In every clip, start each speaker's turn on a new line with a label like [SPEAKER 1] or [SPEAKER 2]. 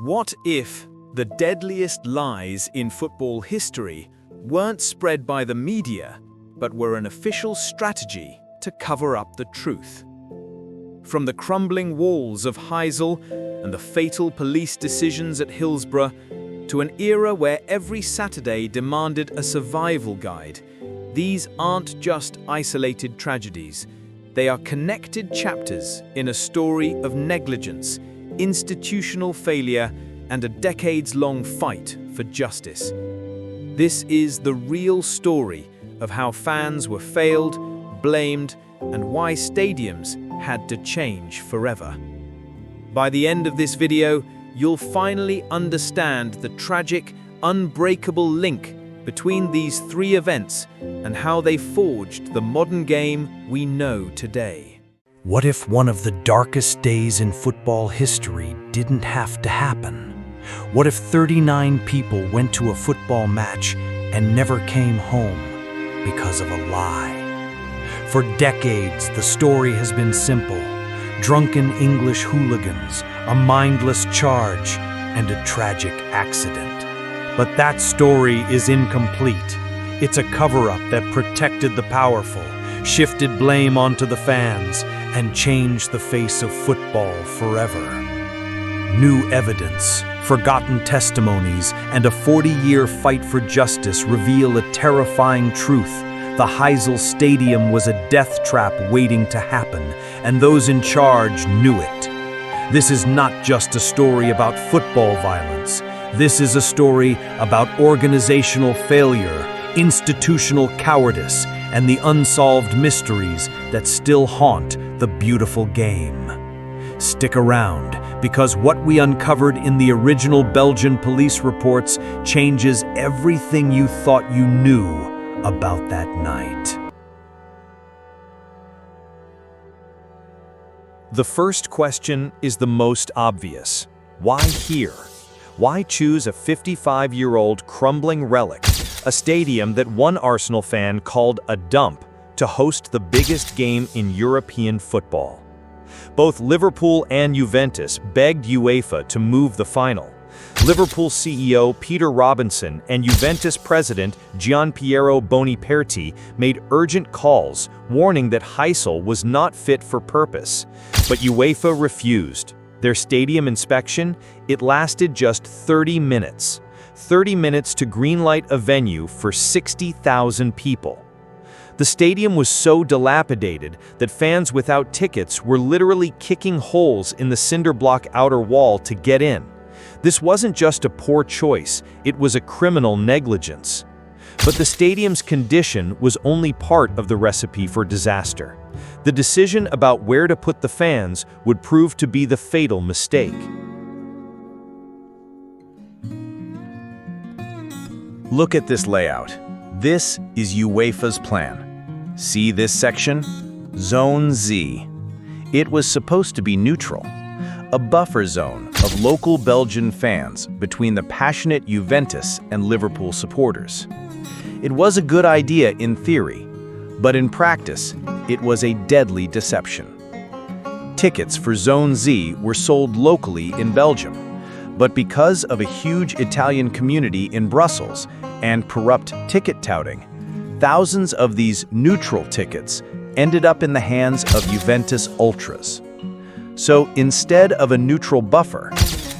[SPEAKER 1] What if the deadliest lies in football history weren't spread by the media, but were an official strategy to cover up the truth? From the crumbling walls of Heysel and the fatal police decisions at Hillsborough to an era where every Saturday demanded a survival guide, these aren't just isolated tragedies. They are connected chapters in a story of negligence, institutional failure, and a decades-long fight for justice. This is the real story of how fans were failed, blamed, and why stadiums had to change forever. By the end of this video, you'll finally understand the tragic, unbreakable link between these three events and how they forged the modern game we know today.
[SPEAKER 2] What if one of the darkest days in football history didn't have to happen? What if 39 people went to a football match and never came home because of a lie? For decades, the story has been simple: drunken English hooligans, a mindless charge, and a tragic accident. But that story is incomplete. It's a cover-up that protected the powerful, shifted blame onto the fans, and changed the face of football forever. New evidence, forgotten testimonies, and a 40-year fight for justice reveal a terrifying truth. The Heysel Stadium was a death trap waiting to happen, and those in charge knew it. This is not just a story about football violence. This is a story about organizational failure, institutional cowardice, and the unsolved mysteries that still haunt the beautiful game. Stick around, because what we uncovered in the original Belgian police reports changes everything you thought you knew about that night.
[SPEAKER 3] The first question is the most obvious. Why here? Why choose a 55-year-old crumbling relic, a stadium that one Arsenal fan called a dump, to host the biggest game in European football? Both Liverpool and Juventus begged UEFA to move the final. Liverpool CEO Peter Robinson and Juventus president Gianpiero Boniperti made urgent calls, warning that Heysel was not fit for purpose. But UEFA refused. Their stadium inspection, it lasted just 30 minutes. 30 minutes to greenlight a venue for 60,000 people. The stadium was so dilapidated that fans without tickets were literally kicking holes in the cinder block outer wall to get in. This wasn't just a poor choice, it was a criminal negligence. But the stadium's condition was only part of the recipe for disaster. The decision about where to put the fans would prove to be the fatal mistake.
[SPEAKER 1] Look at this layout. This is UEFA's plan. See this section? Zone Z. It was supposed to be neutral, a buffer zone of local Belgian fans between the passionate Juventus and Liverpool supporters. It was a good idea in theory, but in practice, it was a deadly deception. Tickets for Zone Z were sold locally in Belgium, but because of a huge Italian community in Brussels and corrupt ticket touting, thousands of these neutral tickets ended up in the hands of Juventus ultras. So instead of a neutral buffer,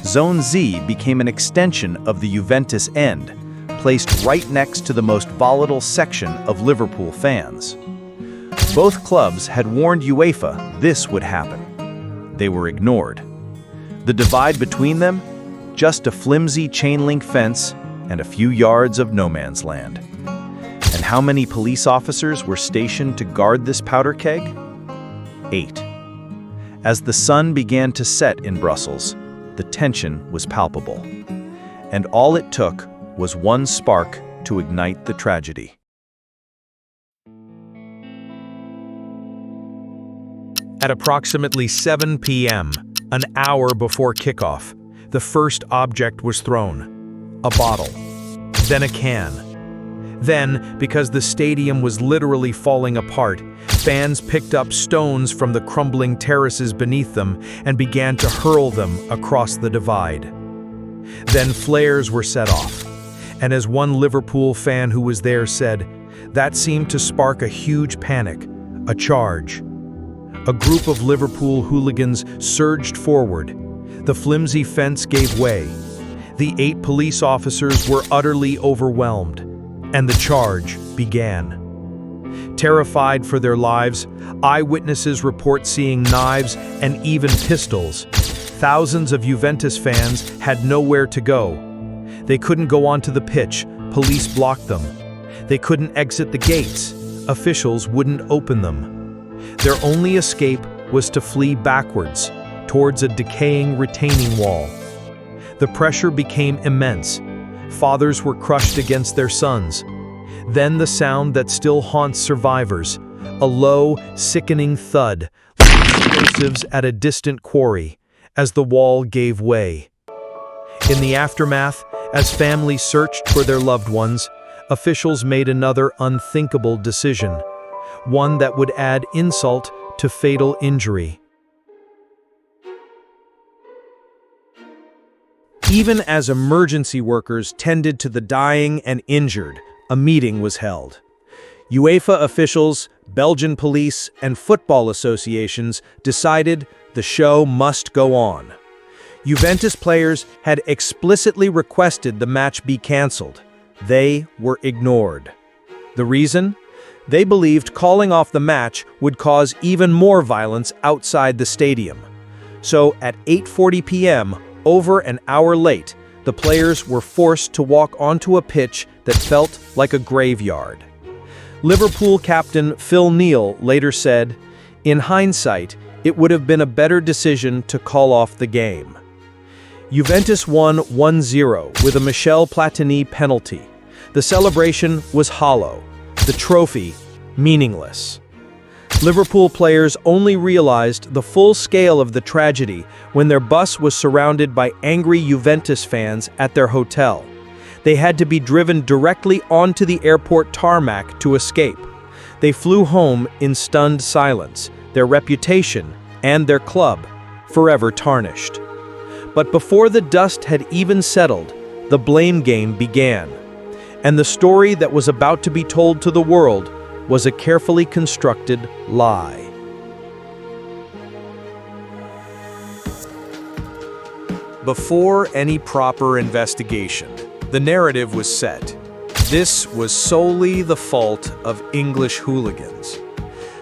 [SPEAKER 1] Zone Z became an extension of the Juventus end, placed right next to the most volatile section of Liverpool fans. Both clubs had warned UEFA this would happen. They were ignored. The divide between them? Just a flimsy chain-link fence and a few yards of no man's land. And how many police officers were stationed to guard this powder keg? 8. As the sun began to set in Brussels, the tension was palpable. And all it took was one spark to ignite the tragedy.
[SPEAKER 3] At approximately 7 p.m., an hour before kickoff, the first object was thrown: a bottle, then a can. Then, because the stadium was literally falling apart, fans picked up stones from the crumbling terraces beneath them and began to hurl them across the divide.
[SPEAKER 2] Then flares were set off. And as one Liverpool fan who was there said, that seemed to spark a huge panic, a charge. A group of Liverpool hooligans surged forward. The flimsy fence gave way. The 8 police officers were utterly overwhelmed, and the charge began. Terrified for their lives, eyewitnesses report seeing knives and even pistols. Thousands of Juventus fans had nowhere to go. They couldn't go onto the pitch, police blocked them. They couldn't exit the gates, officials wouldn't open them. Their only escape was to flee backwards, towards a decaying retaining wall. The pressure became immense. Fathers were crushed against their sons. Then the sound that still haunts survivors, a low, sickening thud, like explosives at a distant quarry, as the wall gave way. In the aftermath, as families searched for their loved ones, officials made another unthinkable decision, one that would add insult to fatal injury. Even as emergency workers tended to the dying and injured, a meeting was held. UEFA officials, Belgian police, and football associations decided the show must go on. Juventus players had explicitly requested the match be cancelled. They were ignored. The reason? They believed calling off the match would cause even more violence outside the stadium. So at 8:40 p.m., over an hour late, the players were forced to walk onto a pitch that felt like a graveyard. Liverpool captain Phil Neal later said, "In hindsight, it would have been a better decision to call off the game." Juventus won 1-0 with a Michel Platini penalty. The celebration was hollow, the trophy meaningless. Liverpool players only realized the full scale of the tragedy when their bus was surrounded by angry Juventus fans at their hotel. They had to be driven directly onto the airport tarmac to escape. They flew home in stunned silence, their reputation and their club forever tarnished. But before the dust had even settled, the blame game began. And the story that was about to be told to the world was a carefully constructed lie. Before any proper investigation, the narrative was set. This was solely the fault of English hooligans.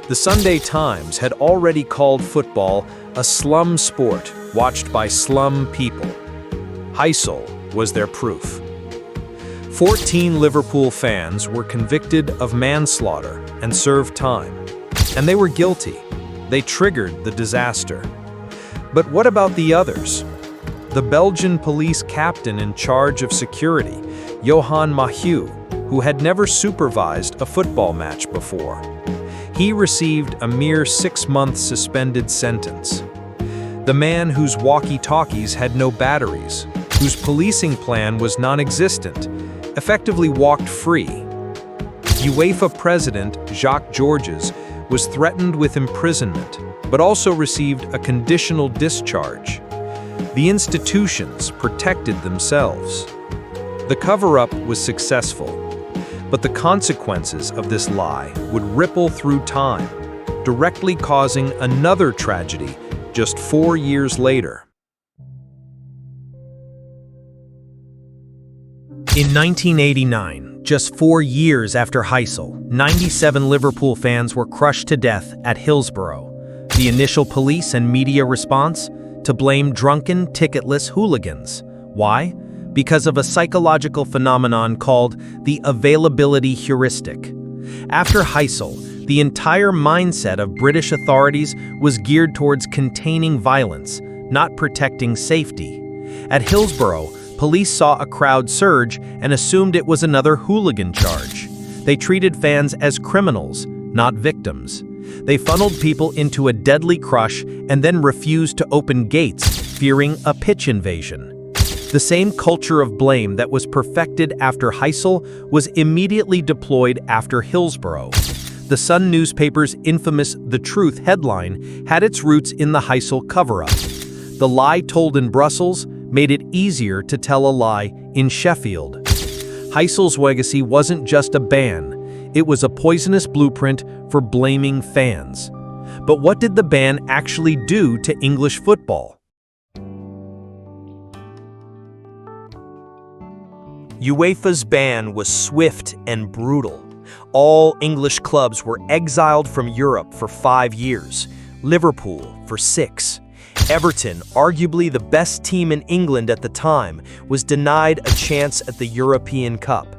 [SPEAKER 2] The Sunday Times had already called football a slum sport watched by slum people. Heysel was their proof. 14 Liverpool fans were convicted of manslaughter and served time. And they were guilty. They triggered the disaster. But what about the others? The Belgian police captain in charge of security, Johan Mahieu, who had never supervised a football match before. He received a mere 6-month suspended sentence. The man whose walkie-talkies had no batteries, whose policing plan was non-existent, effectively walked free. UEFA president Jacques Georges was threatened with imprisonment, but also received a conditional discharge. The institutions protected themselves. The cover-up was successful, but the consequences of this lie would ripple through time, directly causing another tragedy just 4 years later. In 1989, just 4 years after Heysel, 97 Liverpool fans were crushed to death at Hillsborough. The initial police and media response? To blame drunken, ticketless hooligans. Why? Because of a psychological phenomenon called the availability heuristic. After Heysel, the entire mindset of British authorities was geared towards containing violence, not protecting safety. At Hillsborough, police saw a crowd surge and assumed it was another hooligan charge. They treated fans as criminals, not victims. They funneled people into a deadly crush and then refused to open gates, fearing a pitch invasion. The same culture of blame that was perfected after Heysel was immediately deployed after Hillsborough. The Sun newspaper's infamous "The Truth" headline had its roots in the Heysel cover-up. The lie told in Brussels made it easier to tell a lie in Sheffield. Heisel's legacy wasn't just a ban, it was a poisonous blueprint for blaming fans. But what did the ban actually do to English football? UEFA's ban was swift and brutal. All English clubs were exiled from Europe for 5 years, Liverpool for 6. Everton, arguably the best team in England at the time, was denied a chance at the European Cup.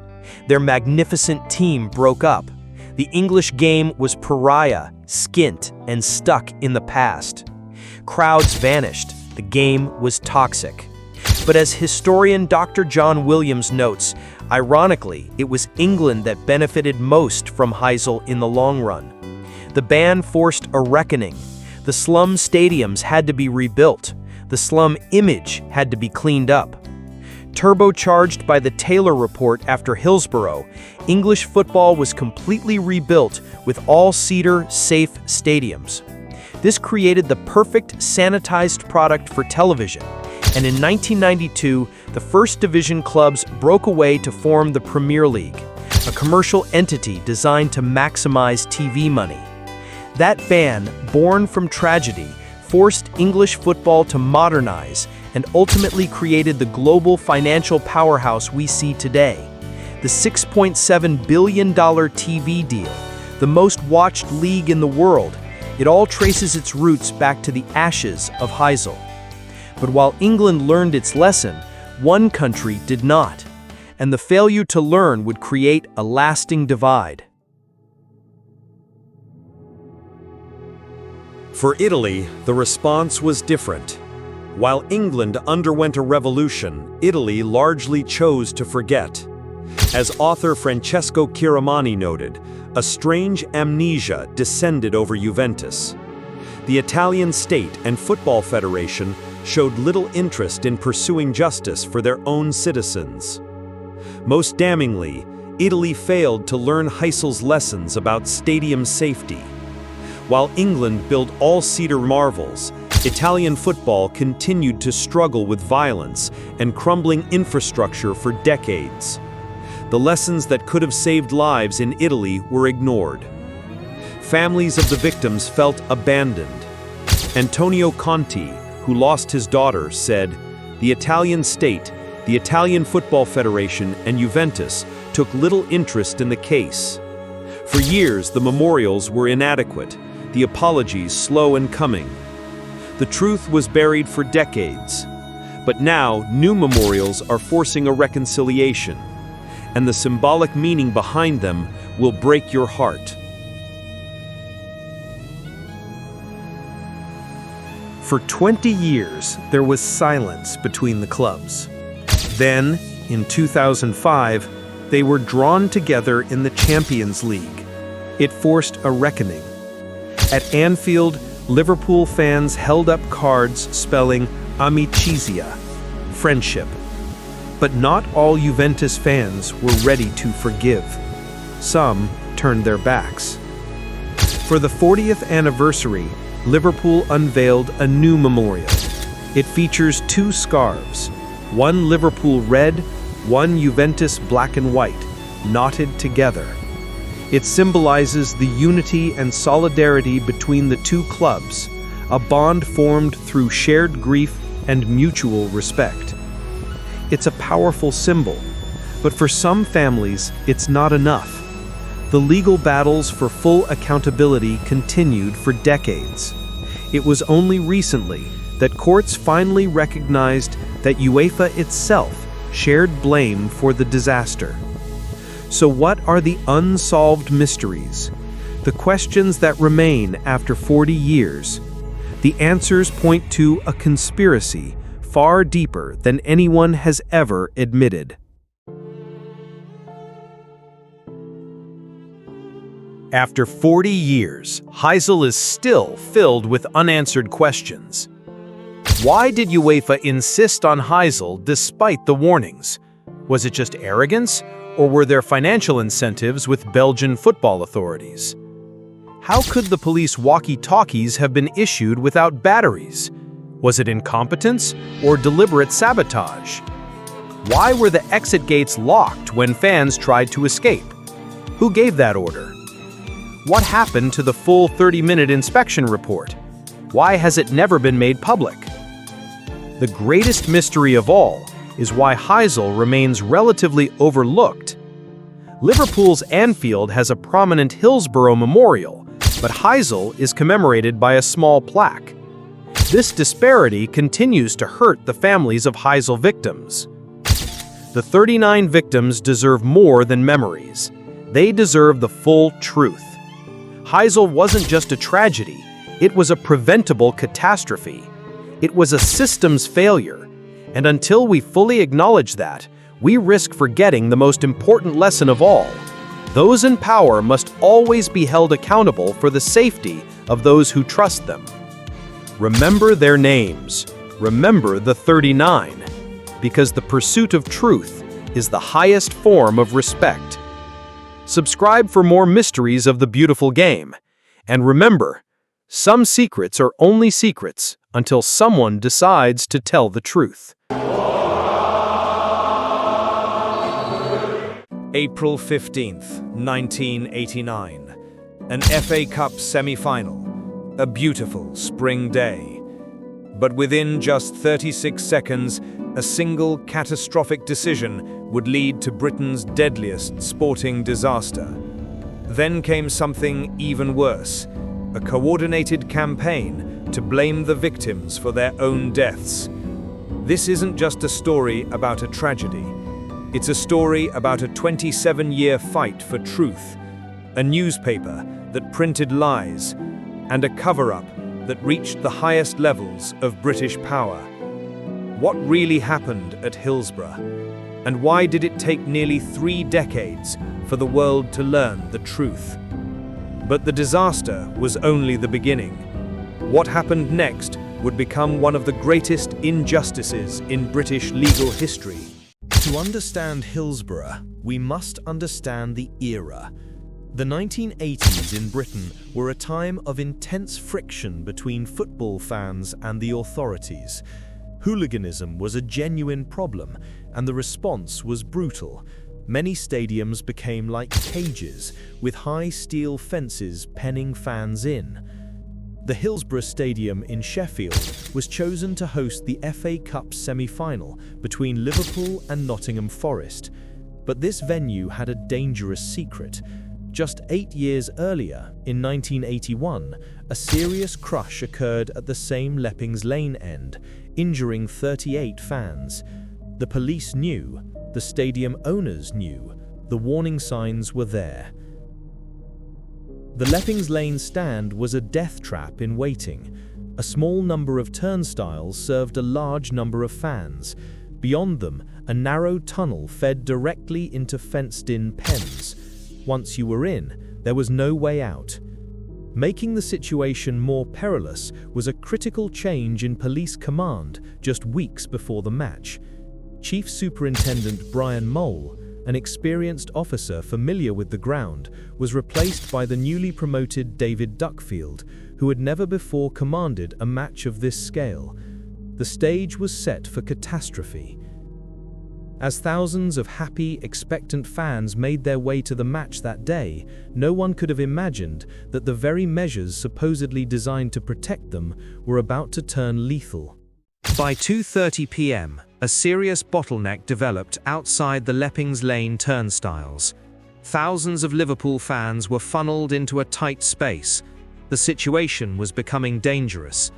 [SPEAKER 2] Their magnificent team broke up. The English game was pariah, skint, and stuck in the past. Crowds vanished. The game was toxic. But as historian Dr. John Williams notes, ironically, it was England that benefited most from Heysel in the long run. The ban forced a reckoning. The slum stadiums had to be rebuilt. The slum image had to be cleaned up. Turbocharged by the Taylor Report after Hillsborough, English football was completely rebuilt with all-seater, safe stadiums. This created the perfect sanitized product for television. And in 1992, the First Division clubs broke away to form the Premier League, a commercial entity designed to maximize TV money. That ban, born from tragedy, forced English football to modernize and ultimately created the global financial powerhouse we see today. The $6.7 billion TV deal, the most watched league in the world, it all traces its roots back to the ashes of Heysel. But while England learned its lesson, one country did not, and the failure to learn would create a lasting divide.
[SPEAKER 3] For Italy, the response was different. While England underwent a revolution, Italy largely chose to forget. As author Francesco Chiaramani noted, a strange amnesia descended over Juventus. The Italian state and football federation showed little interest in pursuing justice for their own citizens. Most damningly, Italy failed to learn Heisel's lessons about stadium safety. While England built all-seater marvels, Italian football continued to struggle with violence and crumbling infrastructure for decades. The lessons that could have saved lives in Italy were ignored. Families of the victims felt abandoned. Antonio Conti, who lost his daughter, said, "The Italian state, the Italian Football Federation, and Juventus took little interest in the case. For years, the memorials were inadequate, the apologies slow in coming. The truth was buried for decades. But now, new memorials are forcing a reconciliation, and the symbolic meaning behind them will break your heart."
[SPEAKER 2] For 20 years, there was silence between the clubs. Then, in 2005, they were drawn together in the Champions League. It forced a reckoning. At Anfield, Liverpool fans held up cards spelling amicizia, friendship. But not all Juventus fans were ready to forgive. Some turned their backs. For the 40th anniversary, Liverpool unveiled a new memorial. It features 2 scarves, one Liverpool red, one Juventus black and white, knotted together. It symbolizes the unity and solidarity between the 2 clubs, a bond formed through shared grief and mutual respect. It's a powerful symbol, but for some families, it's not enough. The legal battles for full accountability continued for decades. It was only recently that courts finally recognized that UEFA itself shared blame for the disaster. So what are the unsolved mysteries? The questions that remain after 40 years? The answers point to a conspiracy far deeper than anyone has ever admitted. After 40 years, Heysel is still filled with unanswered questions. Why did UEFA insist on Heysel despite the warnings? Was it just arrogance, or were there financial incentives with Belgian football authorities? How could the police walkie-talkies have been issued without batteries?
[SPEAKER 3] Was it incompetence or deliberate sabotage? Why were the exit gates locked when fans tried to escape? Who gave that order? What happened to the full 30-minute inspection report? Why has it never been made public? The greatest mystery of all is why Heysel remains relatively overlooked. Liverpool's Anfield has a prominent Hillsborough memorial, but Heysel is commemorated by a small plaque. This disparity continues to hurt the families of Heysel victims. The 39 victims deserve more than memories. They deserve the full truth. Heysel wasn't just a tragedy, it was a preventable catastrophe. It was a systems failure, and until we fully acknowledge that, we risk forgetting the most important lesson of all. Those in power must always be held accountable for the safety of those who trust them. Remember their names. Remember the 39, because the pursuit of truth is the highest form of respect. Subscribe for more mysteries of the beautiful game. And remember, some secrets are only secrets until someone decides to tell the truth.
[SPEAKER 4] April 15th, 1989. An FA Cup semi-final. A beautiful spring day. But within just 36 seconds, a single catastrophic decision would lead to Britain's deadliest sporting disaster. Then came something even worse, a coordinated campaign to blame the victims for their own deaths. This isn't just a story about a tragedy. It's a story about a 27-year fight for truth, a newspaper that printed lies, and a cover-up that reached the highest levels of British power. What really happened at Hillsborough? And why did it take nearly 3 decades for the world to learn the truth? But the disaster was only the beginning. What happened next would become one of the greatest injustices in British legal history.
[SPEAKER 5] To understand Hillsborough, we must understand the era. The 1980s in Britain were a time of intense friction between football fans and the authorities. Hooliganism was a genuine problem, and the response was brutal. Many stadiums became like cages, with high steel fences penning fans in. The Hillsborough Stadium in Sheffield was chosen to host the FA Cup semi-final between Liverpool and Nottingham Forest. But this venue had a dangerous secret. Just 8 years earlier, in 1981, a serious crush occurred at the same Leppings Lane end, injuring 38 fans. The police knew, the stadium owners knew, the warning signs were there. The Leppings Lane stand was a death trap in waiting. A small number of turnstiles served a large number of fans. Beyond them, a narrow tunnel fed directly into fenced-in pens. Once you were in, there was no way out. Making the situation more perilous was a critical change in police command just weeks before the match. Chief Superintendent Brian Mole, an experienced officer familiar with the ground, was replaced by the newly promoted David Duckfield, who had never before commanded a match of this scale. The stage was set for catastrophe. As thousands of happy, expectant fans made their way to the match that day, no one could have imagined that the very measures supposedly designed to protect them were about to turn lethal.
[SPEAKER 3] By 2:30 p.m., a serious bottleneck developed outside the Leppings Lane turnstiles. Thousands of Liverpool fans were funneled into a tight space. The situation was becoming dangerous.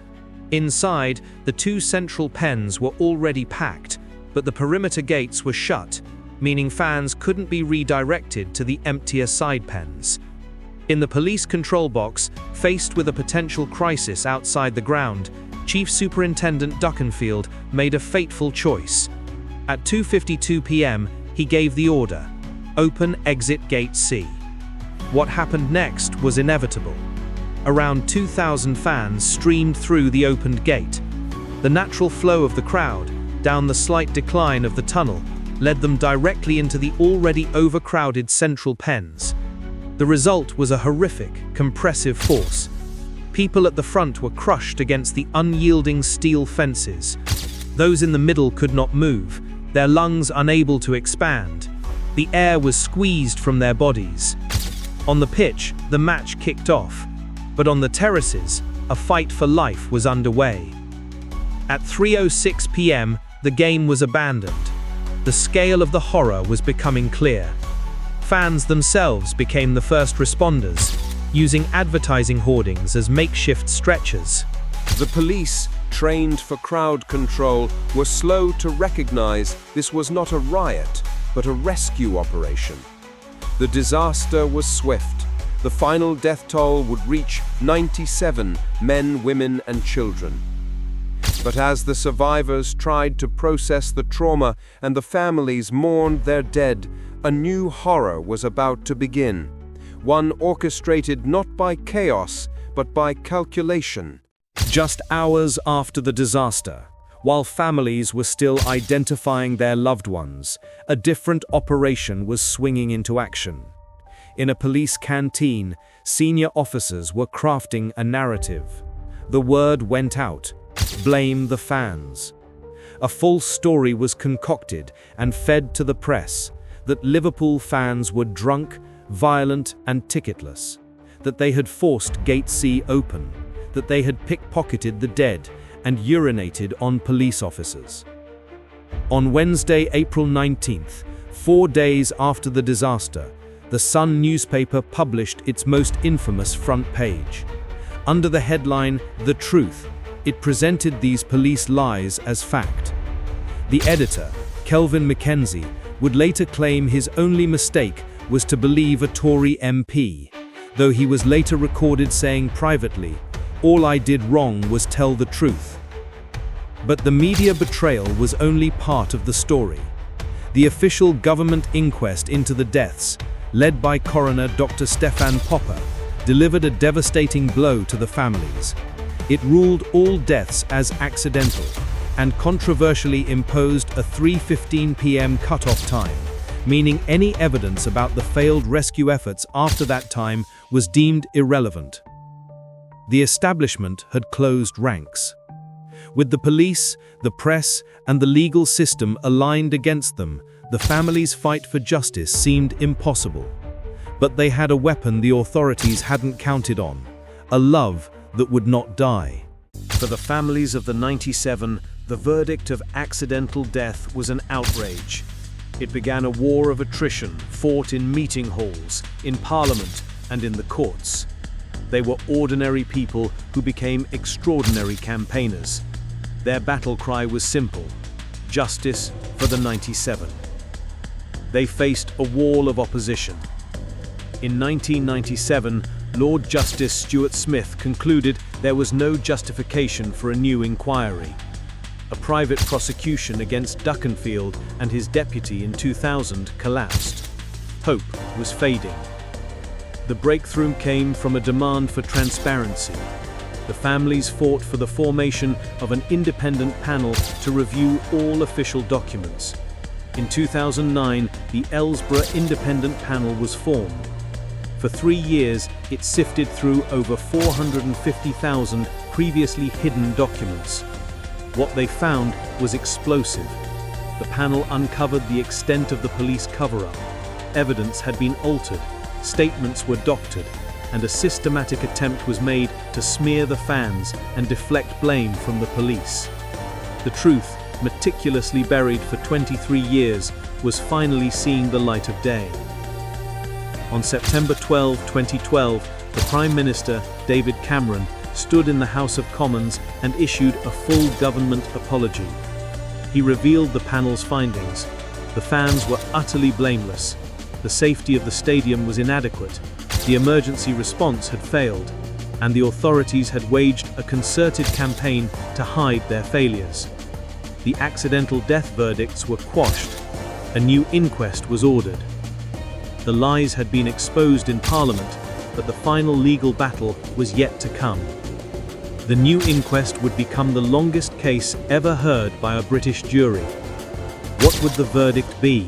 [SPEAKER 3] Inside, the 2 central pens were already packed, but the perimeter gates were shut, meaning fans couldn't be redirected to the emptier side pens. In the police control box, faced with a potential crisis outside the ground, Chief Superintendent Duckenfield made a fateful choice. At 2:52 p.m., he gave the order, "Open exit gate C." What happened next was inevitable. Around 2,000 fans streamed through the opened gate. The natural flow of the crowd, down the slight decline of the tunnel, led them directly into the already overcrowded central pens. The result was a horrific, compressive force.
[SPEAKER 5] People at the front were crushed against the unyielding steel fences. Those in the middle could not move, their lungs unable to expand. The air was squeezed from their bodies. On the pitch, the match kicked off, but on the terraces, a fight for life was underway. At 3:06 p.m., the game was abandoned. The scale of the horror was becoming clear. Fans themselves became the first responders, using advertising hoardings as makeshift stretchers.
[SPEAKER 6] The police, trained for crowd control, were slow to recognize this was not a riot, but a rescue operation. The disaster was swift. The final death toll would reach 97 men, women, and children. But as the survivors tried to process the trauma and the families mourned their dead, a new horror was about to begin. One orchestrated not by chaos, but by calculation.
[SPEAKER 3] Just hours after the disaster, while families were still identifying their loved ones, a different operation was swinging into action. In a police canteen, senior officers were crafting a narrative. The word went out: blame the fans. A false story was concocted and fed to the press that Liverpool fans were drunk, violent, and ticketless, that they had forced Gate C open, that they had pickpocketed the dead and urinated on police officers. On Wednesday, April 19th, 4 days after the disaster, the Sun newspaper published its most infamous front page. Under the headline, "The Truth," it presented these police lies as fact. The editor, Kelvin Mackenzie, would later claim his only mistake was to believe a Tory MP, though he was later recorded saying privately, "All I did wrong was tell the truth." But the media betrayal was only part of the story. The official government inquest into the deaths, led by coroner Dr. Stefan Popper, delivered a devastating blow to the families. It ruled all deaths as accidental and controversially imposed a 3:15 p.m. cutoff time, meaning any evidence about the failed rescue efforts after that time was deemed irrelevant. The establishment had closed ranks. With the police, the press, and the legal system aligned against them, the family's fight for justice seemed impossible. But they had a weapon the authorities hadn't counted on: a love that would not die.
[SPEAKER 1] For the families of the 97, the verdict of accidental death was an outrage. It began a war of attrition fought in meeting halls, in Parliament, and in the courts. They were ordinary people who became extraordinary campaigners. Their battle cry was simple: justice for the 97. They faced a wall of opposition. In 1997, Lord Justice Stuart Smith concluded there was no justification for a new inquiry. A private prosecution against Duckenfield and his deputy in 2000 collapsed. Hope was fading. The breakthrough came from a demand for transparency. The families fought for the formation of an independent panel to review all official documents. In 2009, the Hillsborough Independent Panel was formed. For 3 years, it sifted through over 450,000 previously hidden documents. What they found was explosive. The panel uncovered the extent of the police cover-up. Evidence had been altered, statements were doctored, and a systematic attempt was made to smear the fans and deflect blame from the police. The truth, meticulously buried for 23 years, was finally seeing the light of day. On September 12, 2012, the Prime Minister, David Cameron, stood in the House of Commons and issued a full government apology. He revealed the panel's findings. The fans were utterly blameless. The safety of the stadium was inadequate. The emergency response had failed, and the authorities had waged a concerted campaign to hide their failures. The accidental death verdicts were quashed. A new inquest was ordered. The lies had been exposed in Parliament, but the final legal battle was yet to come. The new inquest would become the longest case ever heard by a British jury. What would the verdict be?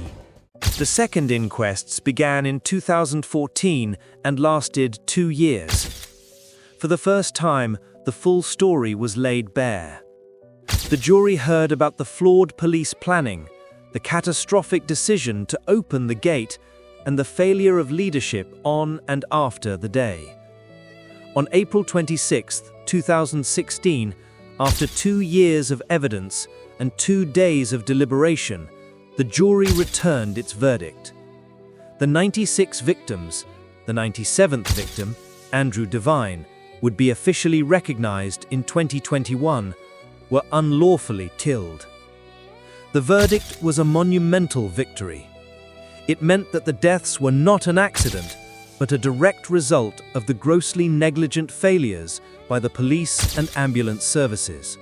[SPEAKER 1] The second inquests began in 2014 and lasted 2 years.
[SPEAKER 3] For the first time, the full story was laid bare. The jury heard about the flawed police planning, the catastrophic decision to open the gate, and the failure of leadership on and after the day. On April 26, 2016, after 2 years of evidence and 2 days of deliberation, the jury returned its verdict. The 96 victims, the 97th victim, Andrew Devine, would be officially recognized in 2021, were unlawfully killed. The verdict was a monumental victory. It meant that the deaths were not an accident, but a direct result of the grossly negligent failures by the police and ambulance services.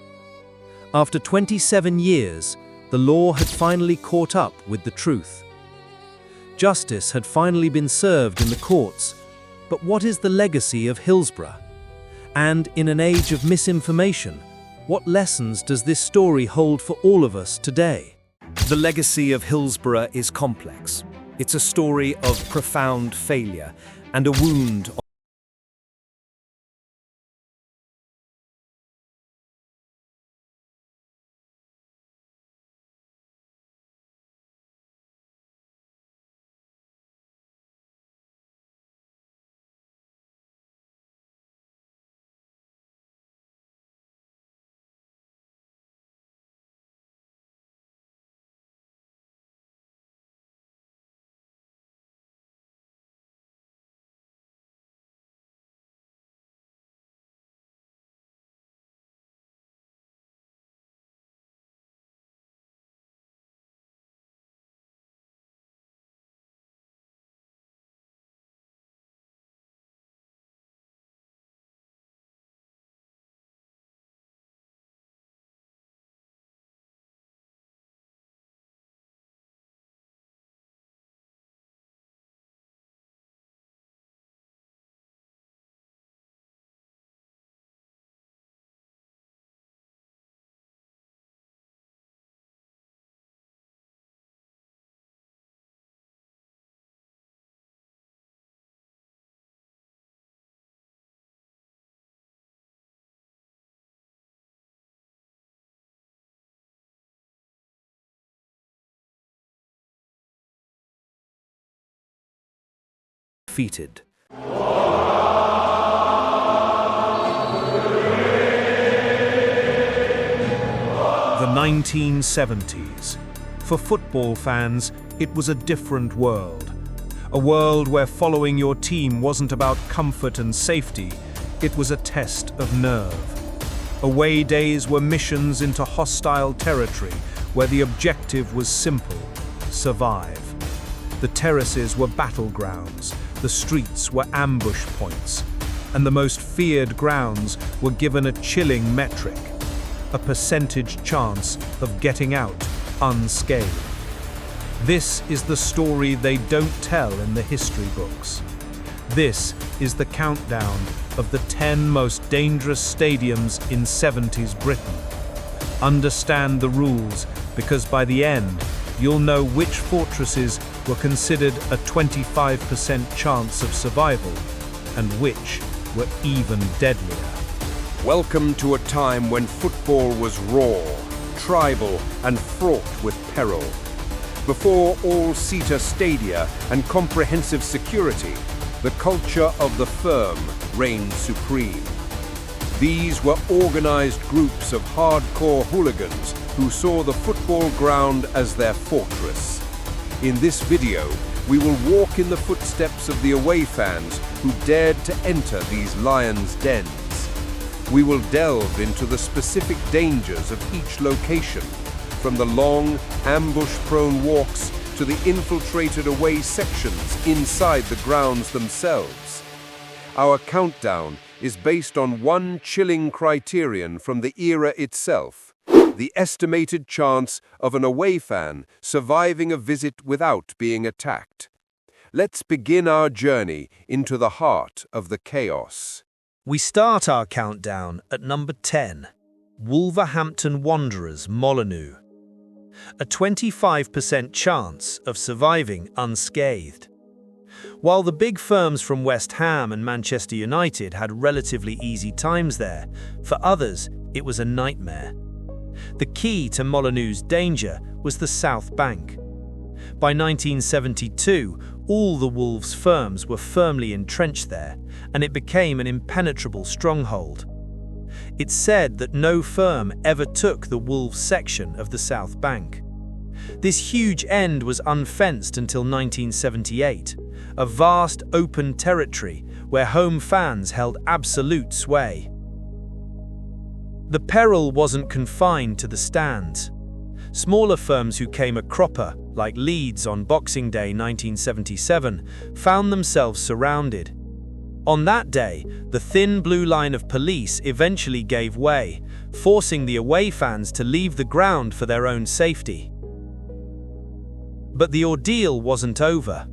[SPEAKER 3] After 27 years, the law had finally caught up with the truth. Justice had finally been served in the courts, but what is the legacy of Hillsborough? And in an age of misinformation, what lessons does this story hold for all of us today?
[SPEAKER 2] The legacy of Hillsborough is complex. It's a story of profound failure and a wound defeated.
[SPEAKER 5] The 1970s. For football fans, it was a different world. A world where following your team wasn't about comfort and safety, it was a test of nerve. Away days were missions into hostile territory where the objective was simple: survive. The terraces were battlegrounds, the streets were ambush points, and the most feared grounds were given a chilling metric: a percentage chance of getting out unscathed. This is the story they don't tell in the history books. This is the countdown of the 10 most dangerous stadiums in 70s Britain. Understand the rules, because by the end, you'll know which fortresses were considered a 25% chance of survival and which were even deadlier.
[SPEAKER 6] Welcome to a time when football was raw, tribal, and fraught with peril. Before all-seater stadia and comprehensive security, the culture of the firm reigned supreme. These were organized groups of hardcore hooligans who saw the football ground as their fortress. In this video, we will walk in the footsteps of the away fans who dared to enter these lions' dens. We will delve into the specific dangers of each location, from the long, ambush-prone walks to the infiltrated away sections inside the grounds themselves. Our countdown is based on one chilling criterion from the era itself: the estimated chance of an away fan surviving a visit without being attacked. Let's begin our journey into the heart of the chaos.
[SPEAKER 5] We start our countdown at number 10, Wolverhampton Wanderers Molineux. A 25% chance of surviving unscathed.
[SPEAKER 4] While the big firms from West Ham and Manchester United had relatively easy times there, for others it was a nightmare. The key to Molineux's danger was the South Bank. By 1972, all the Wolves' firms were firmly entrenched there, and it became an impenetrable stronghold. It's said that no firm ever took the Wolves section of the South Bank. This huge end was unfenced until 1978, a vast open territory where home fans held absolute sway. The peril wasn't confined to the stands. Smaller firms who came a cropper, like Leeds on Boxing Day 1977, found themselves surrounded. On that day, the thin blue line of police eventually gave way, forcing the away fans to leave the ground for their own safety. But the ordeal wasn't over.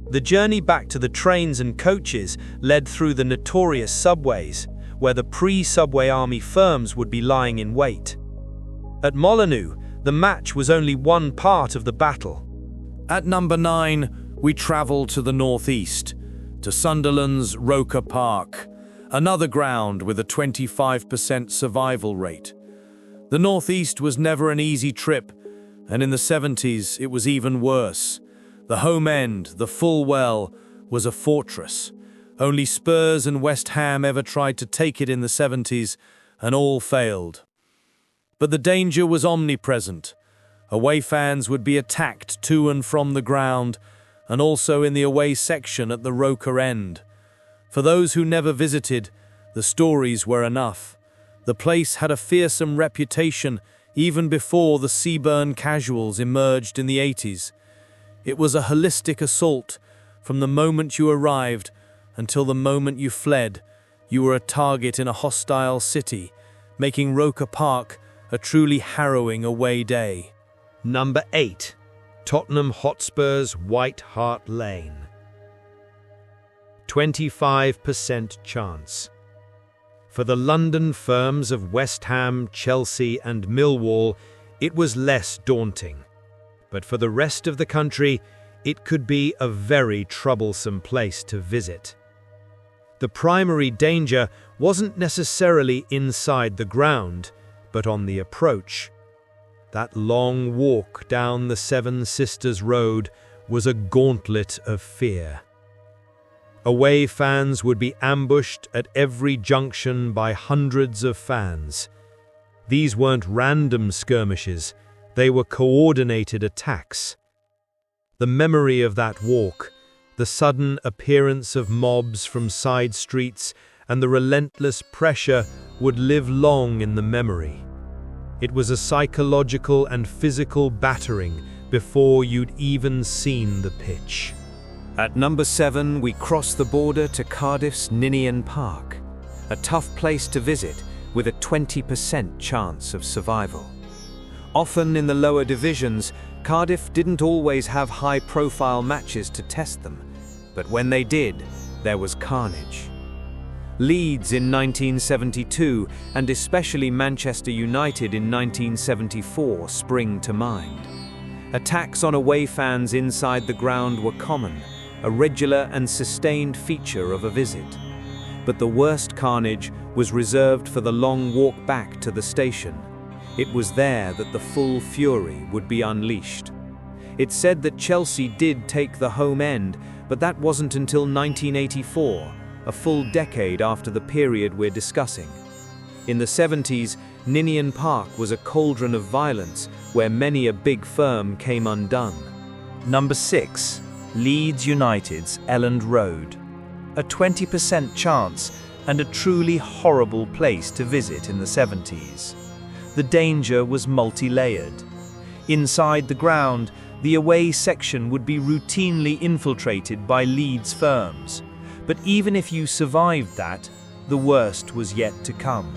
[SPEAKER 4] The journey back to the trains and coaches led through the notorious subways, where the pre-subway army firms would be lying in wait. At Molineux, the match was only one part of the battle.
[SPEAKER 3] At number 9, we travel to the northeast, to Sunderland's Roker Park, another ground with a 25% survival rate. The northeast was never an easy trip, and in the 70s it was even worse. The home end, the full well, was a fortress. Only Spurs and West Ham ever tried to take it in the 70s, and all failed. But the danger was omnipresent. Away fans would be attacked to and from the ground, and also in the away section at the Roker end. For those who never visited, the stories were enough. The place had a fearsome reputation even before the Seaburn casuals emerged in the 80s. It was a holistic assault. From the moment you arrived until the moment you fled, you were a target in a hostile city, making Roker Park a truly harrowing away day.
[SPEAKER 5] Number 8. Tottenham Hotspur's White Hart Lane. 25% chance. For the London firms of West Ham, Chelsea and Millwall, it was less daunting. But for the rest of the country, it could be a very troublesome place to visit. The primary danger wasn't necessarily inside the ground, but on the approach. That long walk down the Seven Sisters Road was a gauntlet of fear. Away fans would be ambushed at every junction by hundreds of fans. These weren't random skirmishes, they were coordinated attacks. The memory of that walk, the sudden appearance of mobs from side streets, and the relentless pressure would live long in the memory. It was a psychological and physical battering before you'd even seen the pitch.
[SPEAKER 3] At number 7, we cross the border to Cardiff's Ninian Park, a tough place to visit with a 20% chance of survival. Often in the lower divisions, Cardiff didn't always have high-profile matches to test them, but when they did, there was carnage. Leeds in 1972 and especially Manchester United in 1974 spring to mind. Attacks on away fans inside the ground were common, a regular and sustained feature of a visit. But the worst carnage was reserved for the long walk back to the station. It was there that the full fury would be unleashed. It's said that Chelsea did take the home end, but that wasn't until 1984, a full decade after the period we're discussing. In the 70s, Ninian Park was a cauldron of violence where many a big firm came undone.
[SPEAKER 1] Number 6. Leeds United's Elland Road. A 20% chance and a truly horrible place to visit in the 70s. The danger was multi-layered. Inside the ground, the away section would be routinely infiltrated by Leeds firms. But even if you survived that, the worst was yet to come.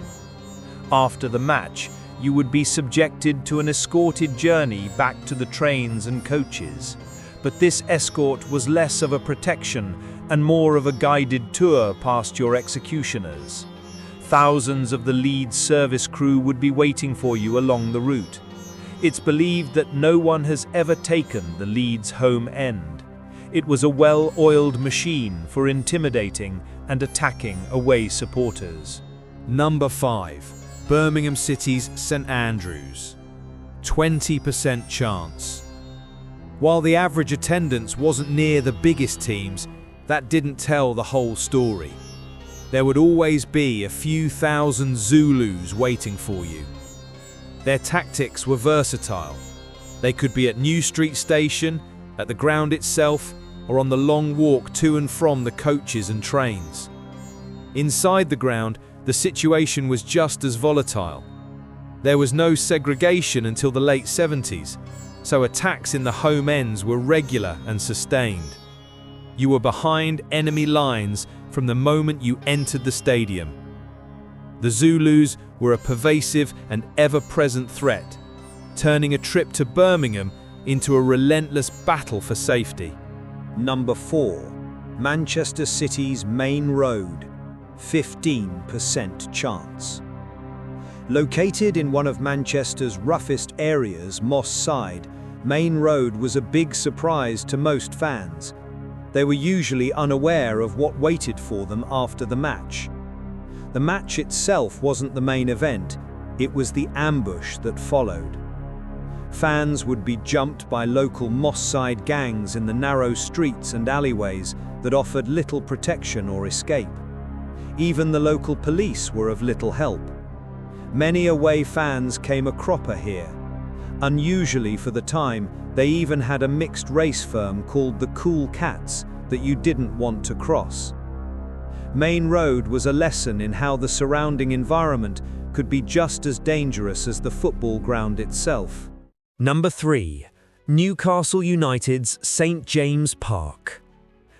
[SPEAKER 1] After the match, you would be subjected to an escorted journey back to the trains and coaches. But this escort was less of a protection and more of a guided tour past your executioners. Thousands of the Leeds service crew would be waiting for you along the route. It's believed that no one has ever taken the Leeds home end.
[SPEAKER 3] It was a well-oiled machine for intimidating and attacking away supporters.
[SPEAKER 4] Number 5. Birmingham City's St Andrews. 20% chance. While the average attendance wasn't near the biggest teams, that didn't tell the whole story. There would always be a few thousand Zulus waiting for you. Their tactics were versatile. They could be at New Street Station, at the ground itself, or on the long walk to and from the coaches and trains. Inside the ground, the situation was just as volatile. There was no segregation until the late 70s, so attacks in the home ends were regular and sustained. You were behind enemy lines from the moment you entered the stadium. The Zulus were a pervasive and ever-present threat, turning a trip to Birmingham into a relentless battle for safety.
[SPEAKER 7] Number 4. Manchester City's Main Road. 15% chance. Located in one of Manchester's roughest areas, Moss Side, Main Road was a big surprise to most fans. They were usually unaware of what waited for them after the match. The match itself wasn't the main event, it was the ambush that followed. Fans would be jumped by local Moss Side gangs in the narrow streets and alleyways that offered little protection or escape. Even the local police were of little help. Many away fans came a cropper here. Unusually for the time, they even had a mixed race firm called the Cool Cats that you didn't want to cross. Main Road was a lesson in how the surrounding environment could be just as dangerous as the football ground itself.
[SPEAKER 3] Number 3. Newcastle United's St James Park.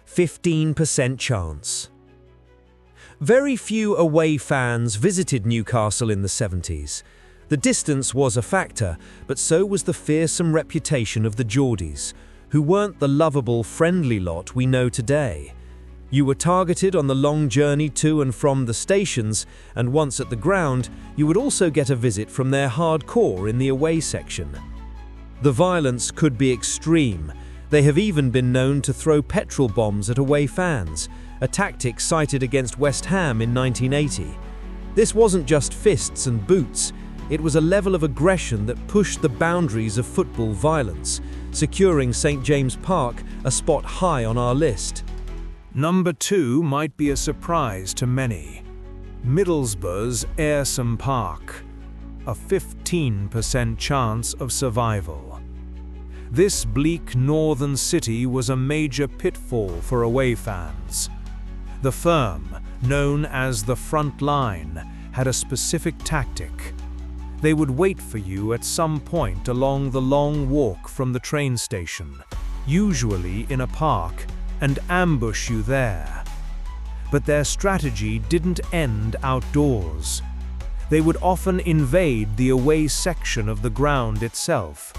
[SPEAKER 3] 15% chance. Very few away fans visited Newcastle in the 70s. The distance was a factor, but so was the fearsome reputation of the Geordies, who weren't the lovable, friendly lot we know today. You were targeted on the long journey to and from the stations, and once at the ground, you would also get a visit from their hardcore in the away section. The violence could be extreme. They have even been known to throw petrol bombs at away fans, a tactic cited against West Ham in 1980. This wasn't just fists and boots, it was a level of aggression that pushed the boundaries of football violence, securing St James Park a spot high on our list.
[SPEAKER 2] Number 2 might be a surprise to many. Middlesbrough's Ayresome Park. A 15% chance of survival. This bleak northern city was a major pitfall for away fans. The firm, known as the Front Line, had a specific tactic. They would wait for you at some point along the long walk from the train station, usually in a park, and ambush you there. But their strategy didn't end outdoors. They would often invade the away section of the ground itself,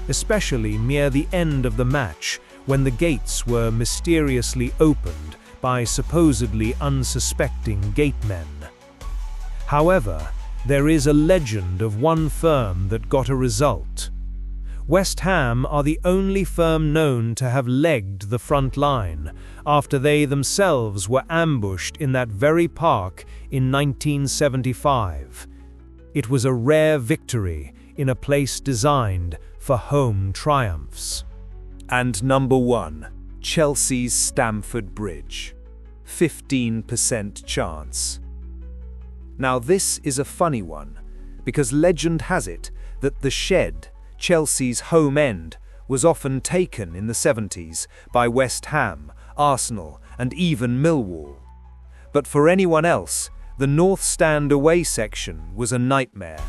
[SPEAKER 2] especially near the end of the match when the gates were mysteriously opened by supposedly unsuspecting gatemen. However, there is a legend of one firm that got a result. West Ham are the only firm known to have legged the Front Line after they themselves were ambushed in that very park in 1975. It was a rare victory in a place designed for home triumphs.
[SPEAKER 3] And number 1, Chelsea's Stamford Bridge. 15% chance. Now this is a funny one, because legend has it that the Shed, Chelsea's home end, was often taken in the 70s by West Ham, Arsenal, and even Millwall. But for anyone else, the North Stand away section was a nightmare.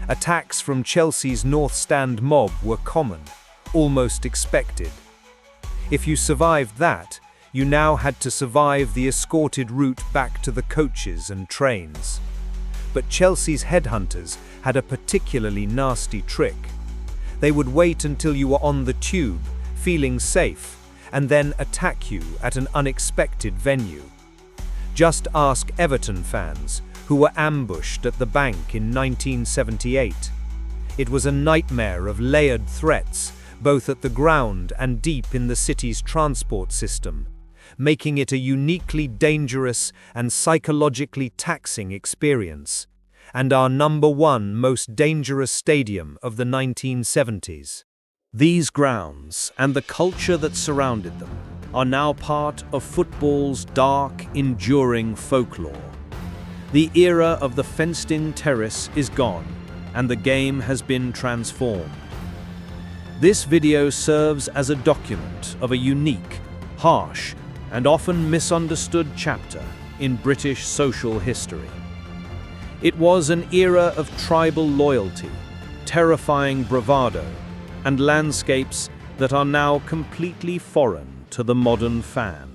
[SPEAKER 3] Attacks from Chelsea's North Stand mob were common, almost expected. If you survived that, you now had to survive the escorted route back to the coaches and trains. But Chelsea's headhunters had a particularly nasty trick. They would wait until you were on the tube, feeling safe, and then attack you at an unexpected venue. Just ask Everton fans, who were ambushed at the Bank in 1978. It was a nightmare of layered threats,
[SPEAKER 4] both at the ground and deep in the city's transport system, making it a uniquely dangerous and psychologically taxing experience, and our #1 most dangerous stadium of the 1970s.
[SPEAKER 5] These grounds and the culture that surrounded them are now part of football's dark, enduring folklore. The era of the fenced-in terrace is gone, and the game has been transformed. This video serves as a document of a unique, harsh, and often misunderstood chapter in British social history. It was an era of tribal loyalty, terrifying bravado, and landscapes that are now completely foreign to the modern fan.